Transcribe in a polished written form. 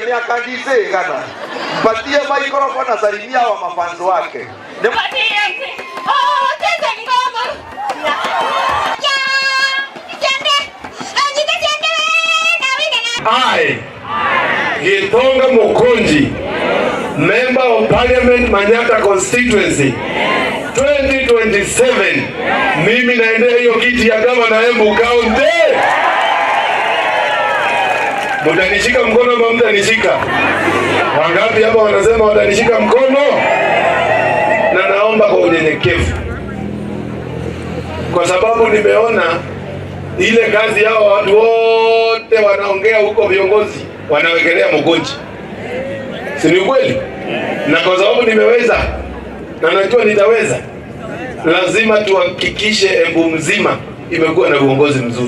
ni akandize kana. Mpatie microphone asalimia wa mafanzo wake. I, Gitonga Mukunji, Member of Parliament Manyata Constituency, 2027, mimi naendea hiyo kiti ya gavana Embu County. Mtanishika mkono ama mtanishika? Wangapi hapa wanasema watanishika mkono? Na naomba kwa unyenyekevu, kwa sababu nimeona ile kazi yao watu wote wanaongea huko, viongozi wanawekelea Mukunji, si ni kweli? Na kwa sababu nimeweza na najua nitaweza, lazima tuhakikishe Embu mzima imekuwa na uongozi mzuri.